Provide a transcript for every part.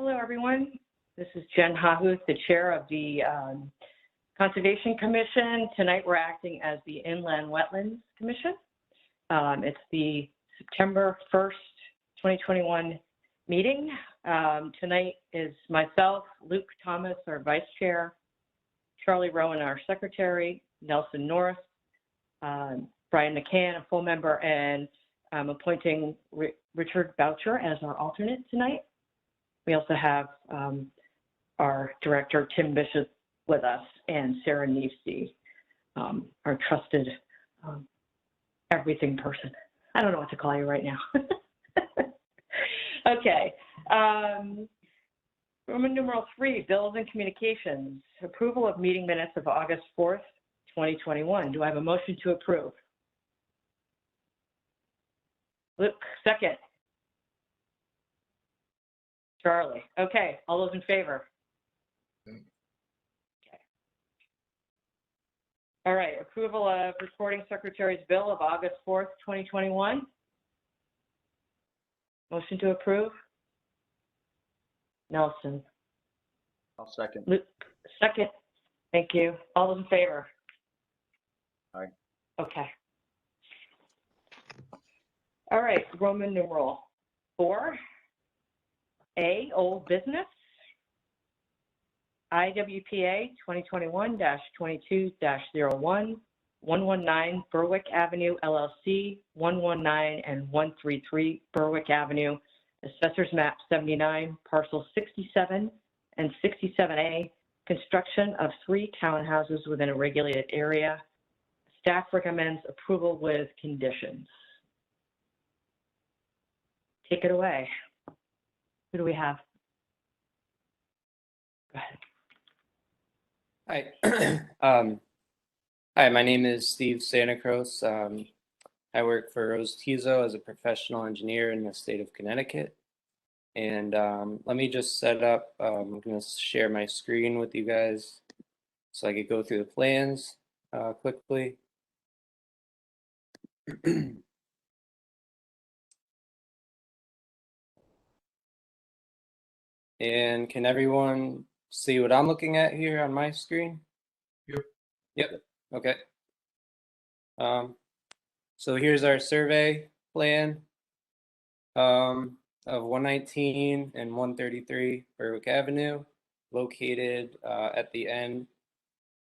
Hello, everyone. This is Jen Hahuth, the chair of the Conservation Commission. Tonight, we're acting as the Inland Wetlands Commission. It's the September 1st, 2021 meeting. Tonight is myself, Luke Thomas, our vice chair, Charlie Rowan, our secretary, Nelson North, Brian McCann, a full member, and I'm appointing Richard Boucher as our alternate tonight. We also have our director, Tim Bishop, with us, and Sarah Neefsey, our trusted everything person. I don't know what to call you right now. Okay. Roman numeral 3, bills and communications. Approval of meeting minutes of August 4th, 2021. Do I have a motion to approve? Luke, second. Charlie. Okay. All those in favor? Okay. All right. Approval of recording secretary's bill of August 4th, 2021. Motion to approve? Nelson. I'll second. Luke, second. Thank you. All those in favor? Aye. Okay. All right. Roman numeral 4. A, old business. IWPA 2021-22-01, 119 Berwick Avenue, LLC, 119 and 133 Berwick Avenue, Assessors Map 79, Parcel 67 and 67A, construction of 3 townhouses within a regulated area. Staff recommends approval with conditions. Take it away. Who do we have? Go ahead. Hi. Hi, my name is Steve Santacruz. I work for Rose Tizo as a professional engineer in the state of Connecticut. And let me just set up, I'm going to share my screen with you guys so I could go through the plans quickly. And can everyone see what I'm looking at here on my screen? Yep. Okay. So here's our survey plan of 119 and 133 Berwick Avenue, located at the end,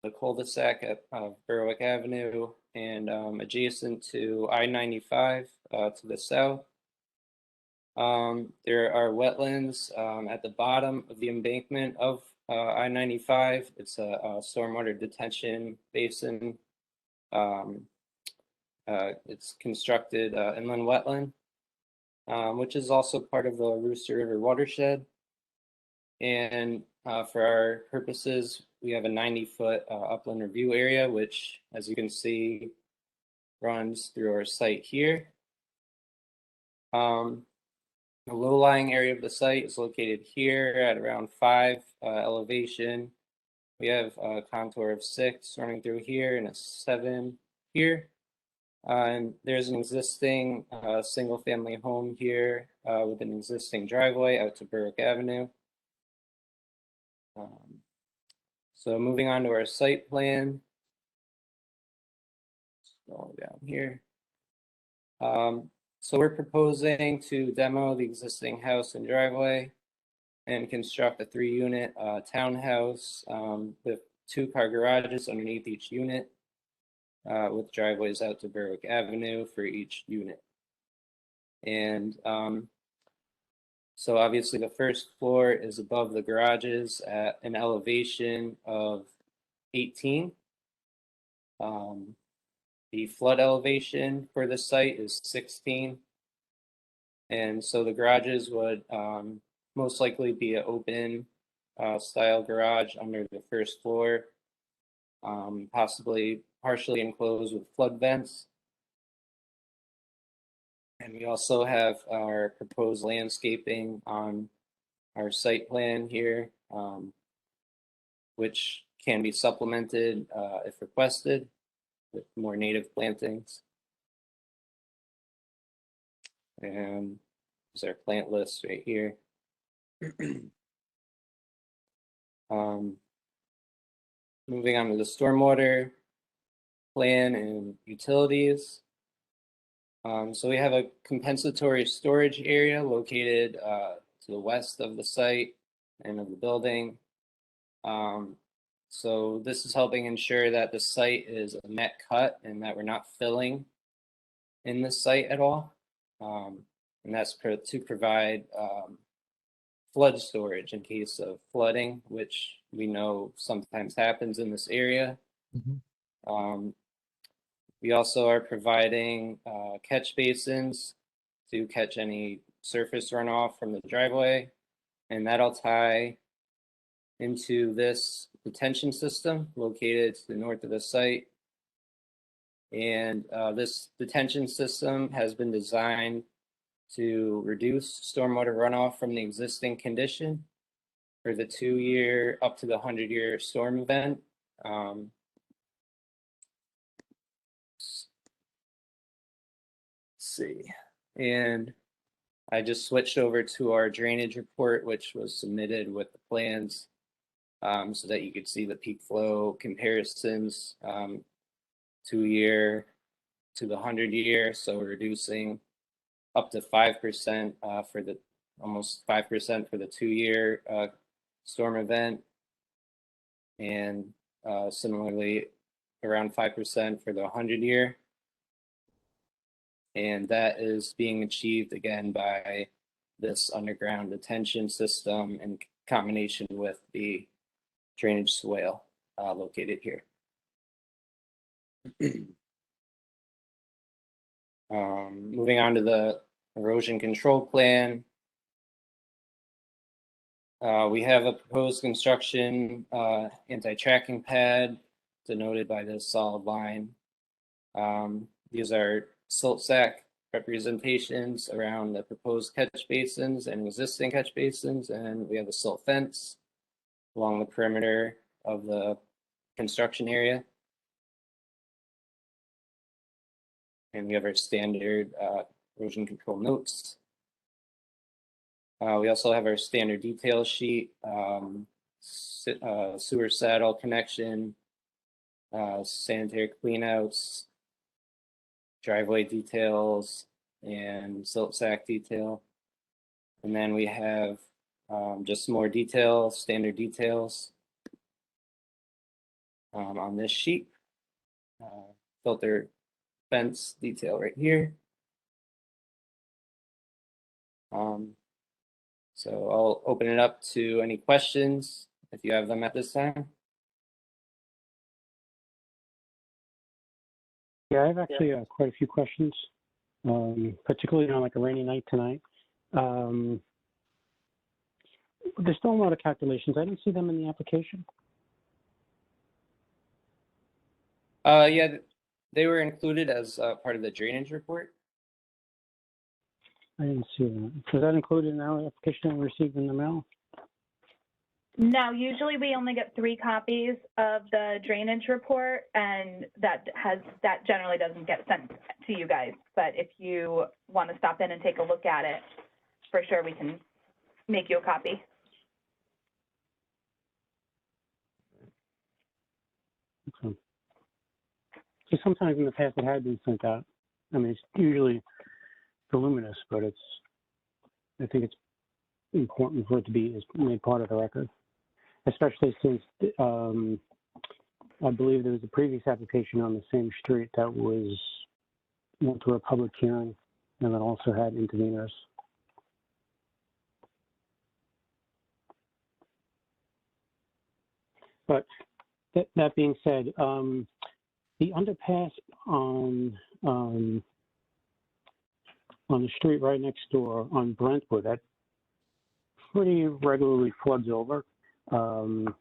the cul-de-sac at Berwick Avenue, and adjacent to I-95 to the south. There are wetlands at the bottom of the embankment of I-95. It's a stormwater detention basin. It's constructed inland wetland, which is also part of the Rooster River watershed. And for our purposes, we have a 90-foot upland review area, which, as you can see, runs through our site here. The low-lying area of the site is located here at around 5 elevation. We have a contour of 6 running through here and a 7 here. And there's an existing single-family home here with an existing driveway out to Berwick Avenue. So moving on to our site plan. Scroll down here. So we're proposing to demo the existing house and driveway and construct a 3-unit townhouse with 2-car garages underneath each unit with driveways out to Berwick Avenue for each unit. And so obviously the first floor is above the garages at an elevation of 18. The flood elevation for the site is 16. And so the garages would most likely be an open style garage under the first floor, possibly partially enclosed with flood vents. And we also have our proposed landscaping on our site plan here, which can be supplemented if requested with more native plantings. And there's our plant list right here. Moving on to the stormwater plan and utilities. So we have a compensatory storage area located to the west of the site and of the building. So this is helping ensure that the site is a net cut and that we're not filling in the site at all. And that's to provide flood storage in case of flooding, which we know sometimes happens in this area. We also are providing catch basins to catch any surface runoff from the driveway, and that'll tie into this detention system located to the north of the site. And this detention system has been designed to reduce stormwater runoff from the existing condition for the 2-year up to the 100-year storm event. See, and I just switched over to our drainage report, which was submitted with the plans, so that you could see the peak flow comparisons, 2-year to the 100-year. So we're reducing up to 5% for the almost 5% for the 2-year storm event, and similarly around 5% for the 100-year. And that is being achieved again by this underground detention system in combination with the drainage swale located here. Moving on to the erosion control plan. We have a proposed construction anti-tracking pad denoted by this solid line. These are silt sack representations around the proposed catch basins and existing catch basins, and we have a silt fence along the perimeter of the construction area. And we have our standard erosion control notes. We also have our standard detail sheet, sewer saddle connection, sanitary cleanouts, driveway details, and silt sack detail. And then we have just more details, standard details on this sheet. Filter fence detail right here. So I'll open it up to any questions if you have them at this time. Yeah, I have actually quite a few questions, particularly on like a rainy night tonight. The stormwater calculations, I didn't see them in the application. Yeah, they were included as part of the drainage report. I didn't see that. Was that included in our application we received in the mail? No, usually we only get 3 copies of the drainage report, and that generally doesn't get sent to you guys. But if you want to stop in and take a look at it, for sure we can make you a copy. Okay. So sometimes in the past it had been sent out. I mean, it's usually voluminous, but I think it's important for it to be made part of the record, especially since I believe there was a previous application on the same street that went through a public hearing and that also had interveners. But that being said, the underpass on the street right next door on Brentwood, that pretty regularly floods over. So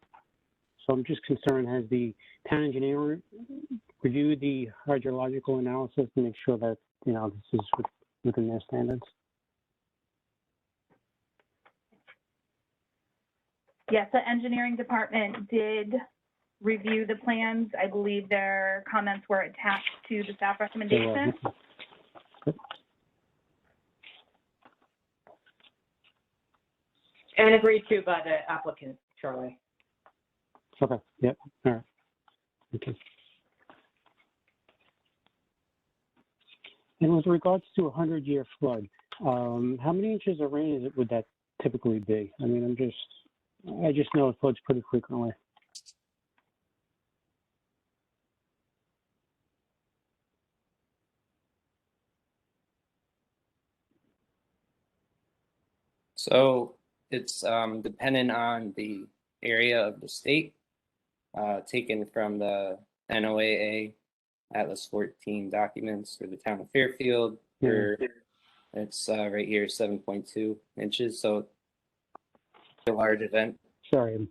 I'm just concerned, has the town engineer reviewed the hydrological analysis to make sure that, this is within their standards? Yes, the engineering department did review the plans. I believe their comments were attached to the staff recommendation. And agreed to by the applicant, Charlie. Okay, yep, all right. Okay. And with regards to a 100-year flood, how many inches of rain would that typically be? I mean, I just know it floods pretty frequently. So it's dependent on the area of the state, taken from the NOAA Atlas 14 documents for the town of Fairfield. For, it's right here, 7.2 inches. So it's a large event. Sorry.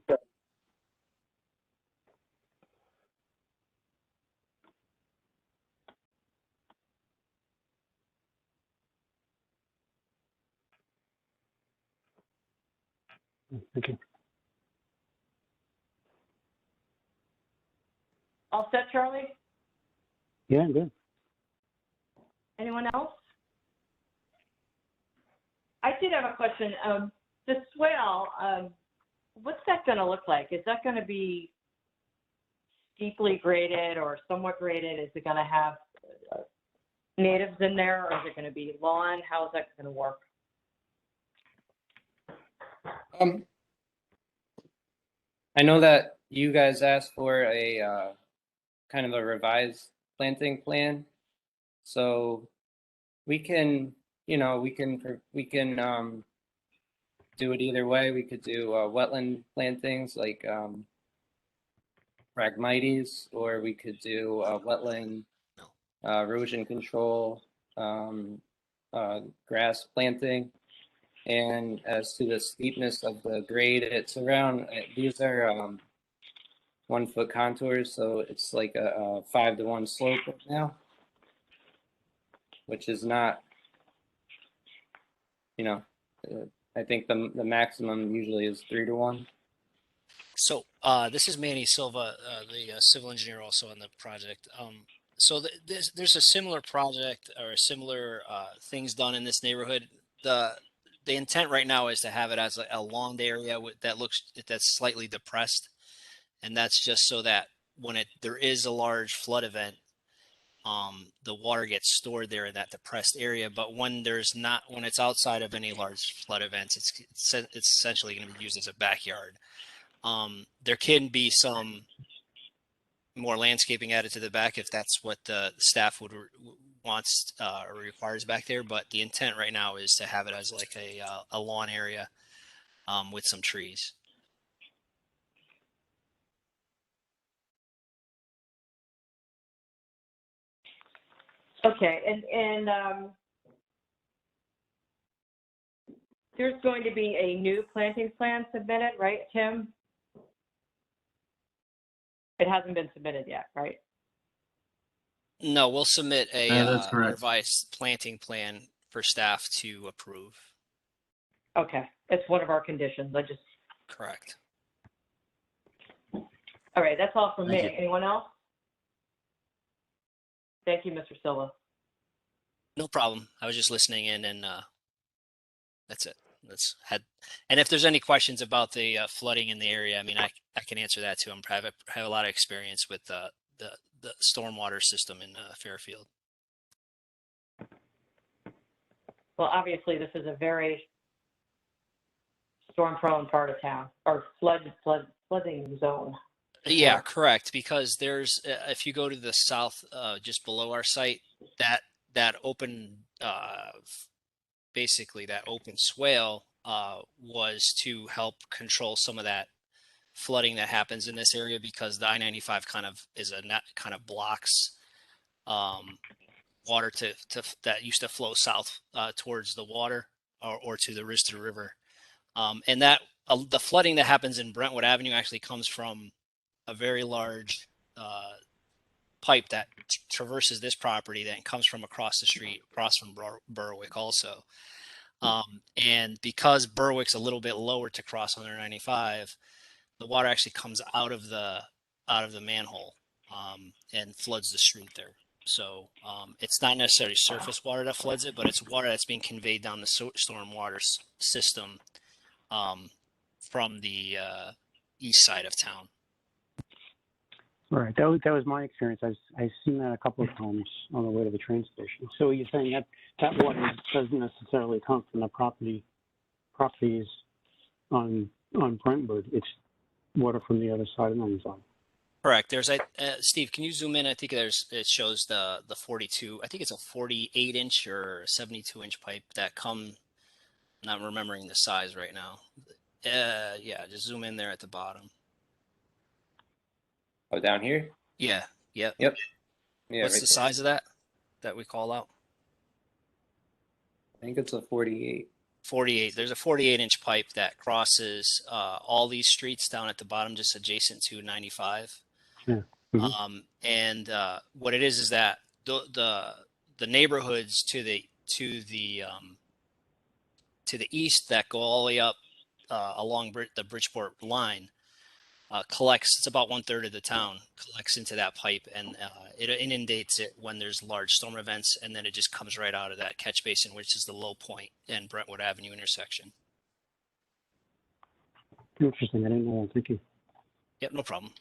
Okay. All set, Charlie? Yeah, I'm good. Anyone else? I did have a question. The swale, what's that going to look like? Is that going to be steeply graded or somewhat graded? Is it going to have natives in there, or is it going to be lawn? How is that going to work? I know that you guys asked for a kind of a revised planting plan, so we can, we can do it either way. We could do wetland plantings like Phragmites, or we could do wetland erosion control, grass planting. And as to the steepness of the grade, it's around, these are 1 foot contours, so it's like a 5-to-1 slope right now, which is not, I think the maximum usually is 3-to-1. So this is Manny Silva, the civil engineer also on the project. So there's a similar project or similar things done in this neighborhood. The intent right now is to have it as a lawned area that's slightly depressed, and that's just so that when there is a large flood event, the water gets stored there in that depressed area. But when it's outside of any large flood events, it's essentially going to be used as a backyard. There can be some more landscaping added to the back if that's what the staff wants or requires back there. But the intent right now is to have it as like a lawn area with some trees. Okay, and there's going to be a new planting plan submitted, right, Tim? It hasn't been submitted yet, right? No, we'll submit a that's correct. revised planting plan for staff to approve. Okay, it's one of our conditions. Correct. All right, that's all from me. Thank you. Anyone else? Thank you, Mr. Silva. No problem. I was just listening in, and that's it. And if there's any questions about the flooding in the area, I mean, I can answer that too. I have a lot of experience with the stormwater system in Fairfield. Well, obviously, this is a very storm-prone part of town, or flooding zone. Yeah, correct. Because there's, if you go to the south, just below our site, that open, basically that open swale was to help control some of that flooding that happens in this area, because the I-95 kind of blocks water that used to flow south towards the water or to the Rister River. And that the flooding that happens in Brentwood Avenue actually comes from a very large pipe that traverses this property that comes from across the street, across from Berwick also. And because Berwick's a little bit lower to cross 195, the water actually comes out of the manhole and floods the street there. So it's not necessarily surface water that floods it, but it's water that's being conveyed down the stormwater system from the east side of town. Right, that was my experience. I've seen that a couple of times on the way to the train station. So you're saying that water doesn't necessarily come from the properties on Brentwood. It's water from the other side of Amazon. Correct. There's a Steve. Can you zoom in? I think it shows the 42. I think it's a 48 inch or 72 inch pipe that come. I'm not remembering the size right now. Yeah, just zoom in there at the bottom. Oh, down here? Yeah. Yep. Yep. Yeah. What's right the there. size of that we call out? I think it's a 48. 48. There's a 48 inch pipe that crosses all these streets down at the bottom, just adjacent to 95. Yeah. Mm-hmm. And what it is that the neighborhoods to the east that go all the way up along the Bridgeport line collects. It's about 1/3 of the town collects into that pipe, and it inundates it when there's large storm events, and then it just comes right out of that catch basin, which is the low point in Brentwood Avenue intersection. Interesting. I didn't know that. Thank you. Yep, no problem.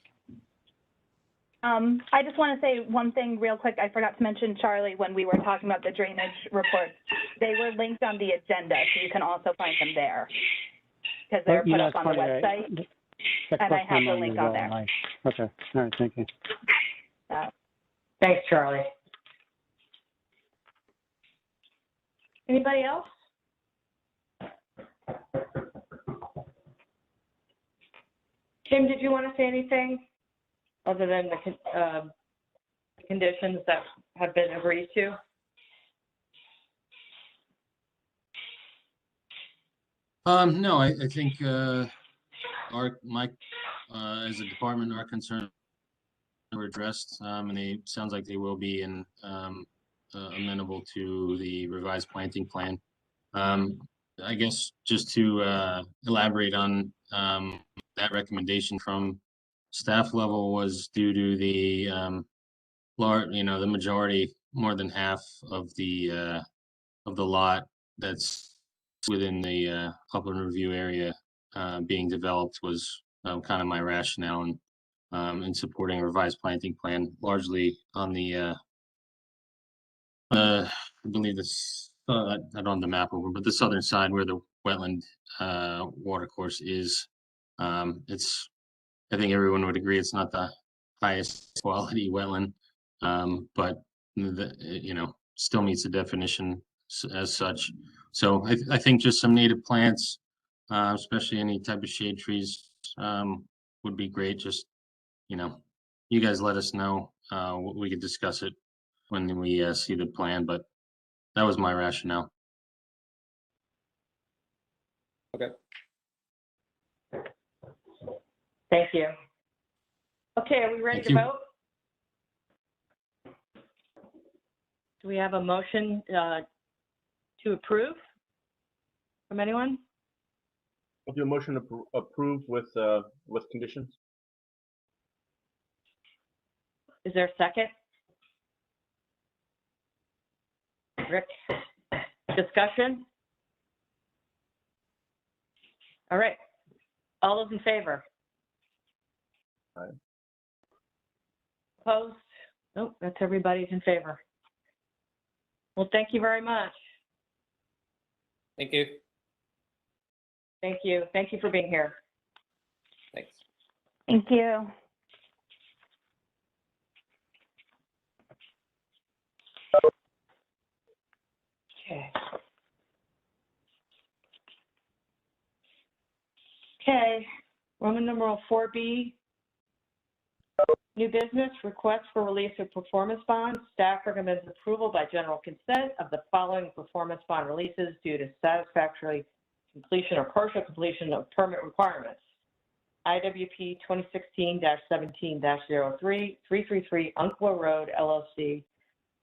I just want to say one thing real quick. I forgot to mention, Charlie, when we were talking about the drainage reports, they were linked on the agenda, so you can also find them there because they're put up on the website. And I have the link on there. Okay. All right. Thank you. Thanks, Charlie. Anybody else? Tim, did you want to say anything other than the conditions that have been agreed to? No, I think as a department, our concerns were addressed, and they sounds like they will be amenable to the revised planting plan. I guess just to elaborate on that recommendation from staff level was due to the the majority, more than half of the lot that's within the upland review area being developed was kind of my rationale in supporting a revised planting plan, largely on the I believe this I don't have the map over, but the southern side where the wetland watercourse is. It's I think everyone would agree it's not the highest quality wetland, but still meets the definition as such. So I think just some native plants, especially any type of shade trees, would be great. Just, you guys let us know. We could discuss it when we see the plan, but that was my rationale. Okay. Thank you. Okay, are we ready Thank to you. vote? Do we have a motion to approve from anyone? I'll do a motion to approve with conditions. Is there a second? Rick, discussion? All right. All those in favor? Aye. Opposed? Nope, that's everybody's in favor. Well, thank you very much. Thank you. Thank you. Thank you for being here. Thanks. Thank you. Okay. Okay, Roman numeral 4B. New business, request for release of performance bonds. Staff recommends approval by general consent of the following performance bond releases due to satisfactory completion or partial completion of permit requirements. IWP 2016-17-03, 333 Umpqua Road, LLC,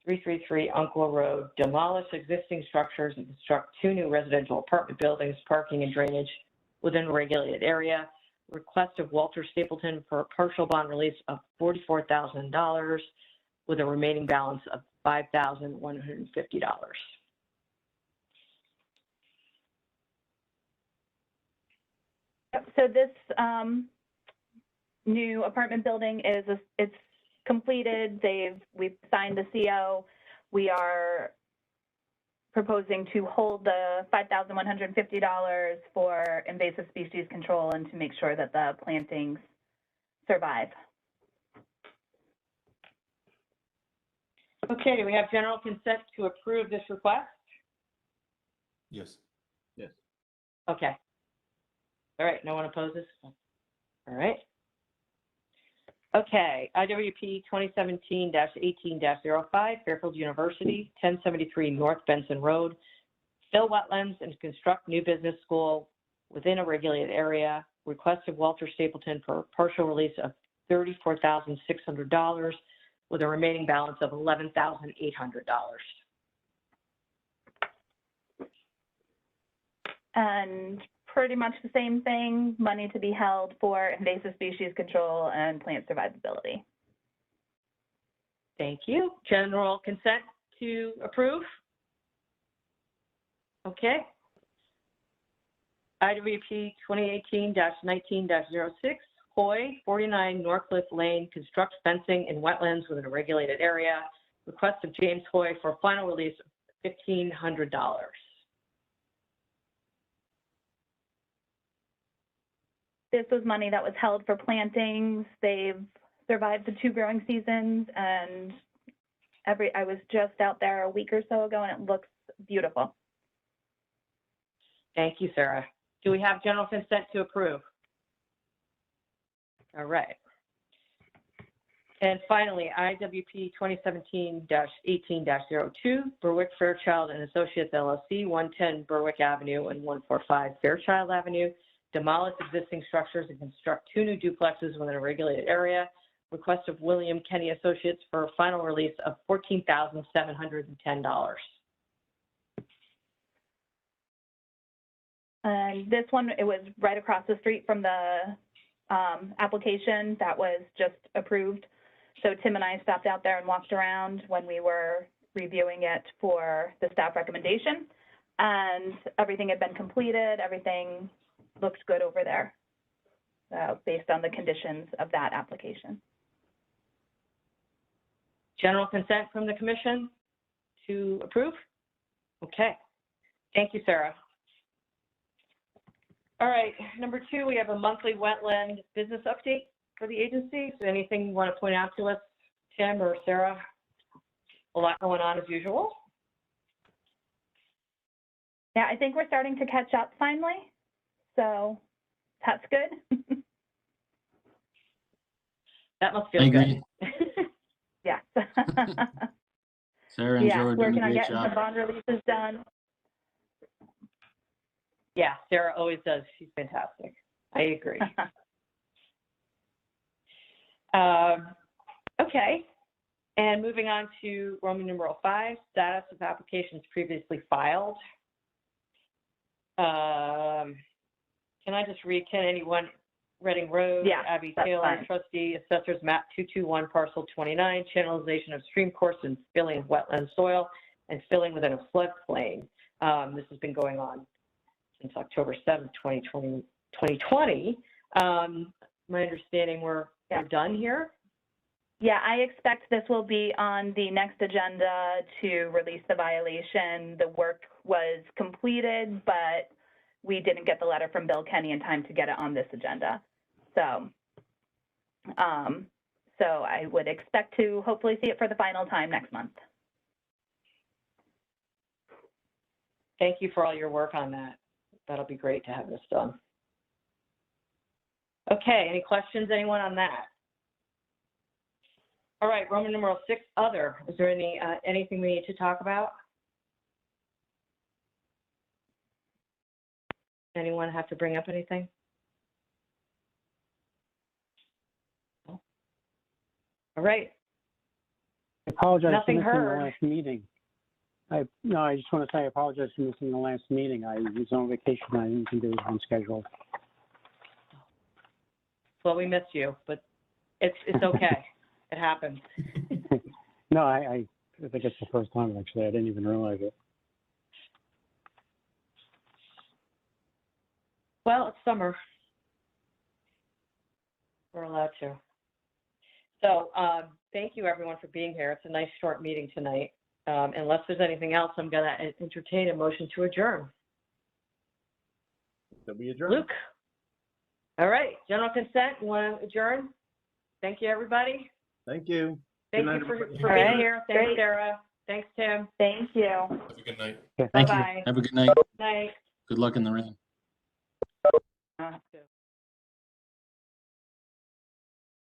333 Umpqua Road, demolish existing structures and construct 2 new residential apartment buildings, parking and drainage within a regulated area. Request of Walter Stapleton for a partial bond release of $44,000 with a remaining balance of $5,150. Yep, so this new apartment building it's completed. We've signed the CO. We are proposing to hold the $5,150 for invasive species control and to make sure that the plantings survive. Okay, do we have general consent to approve this request? Yes. Yes. Okay. All right, no one opposes? All right. Okay, IWP 2017-18-05, Fairfield University, 1073 North Benson Road, fill wetlands and construct new business school within a regulated area. Request of Walter Stapleton for partial release of $34,600 with a remaining balance of $11,800. And pretty much the same thing, money to be held for invasive species control and plant survivability. Thank you. General consent to approve? Okay. IWP 2018-19-06, Hoy, 49 Northcliffe Lane, construct fencing in wetlands within a regulated area. Request of James Hoy for final release of $1,500. This was money that was held for plantings. They've survived the 2 growing seasons, and I was just out there a week or so ago, and it looks beautiful. Thank you, Sarah. Do we have general consent to approve? All right. And finally, IWP 2017-18-02, Berwick Fairchild and Associates LLC, 110 Berwick Avenue and 145 Fairchild Avenue. Demolish existing structures and construct 2 new duplexes within a regulated area. Request of William Kenny Associates for a final release of $14,710. And this one, it was right across the street from the application that was just approved. So Tim and I stopped out there and walked around when we were reviewing it for the staff recommendation, and everything had been completed. Everything looked good over there, based on the conditions of that application. General consent from the commission to approve? Okay. Thank you, Sarah. All right, number 2, we have a monthly wetland business update for the agency. So anything you want to point out to us, Tim or Sarah? A lot going on as usual. Yeah, I think we're starting to catch up finally. So that's good. That must feel I good. agree. Yeah. Sarah and Yeah, Joe are doing working a on great getting job. some bond releases done. Yeah, Sarah always does. She's fantastic. I agree. Okay. And moving on to Roman numeral 5, status of applications previously filed. Can I just read, can anyone, Reading Road, Yeah, Abby that's Taylor, fine. trustee, assessors map 221, parcel 29, channelization of stream course and filling of wetland soil and filling within a floodplain. This has been going on since October 7th, 2020. My understanding we're done here. Yeah, I expect this will be on the next agenda to release the violation. The work was completed, but we didn't get the letter from Bill Kenny in time to get it on this agenda. So I would expect to hopefully see it for the final time next month. Thank you for all your work on that. That'll be great to have this done. Okay, any questions, anyone on that? All right, Roman numeral 6, other. Is there anything we need to talk about? Anyone have to bring up anything? No? All right. I apologize Nothing for missing heard. the last meeting. I just want to say I apologize for missing the last meeting. I was on vacation. I didn't think it was on schedule. Well, we missed you, but it's okay. It happens. No, I think it's the first time, actually. I didn't even realize it. Well, it's summer. We're allowed to. So thank you, everyone, for being here. It's a nice short meeting tonight. Unless there's anything else, I'm going to entertain a motion to adjourn. So we adjourn. Luke? All right, general consent, want to adjourn? Thank you, everybody. Thank you. Thank Good you night, for everybody. being All right, here. Thanks, great. Sarah. Thanks, Tim. Thank you. Have a good night. Thank you. Bye-bye. Have a good night. Night. Good luck in the rain.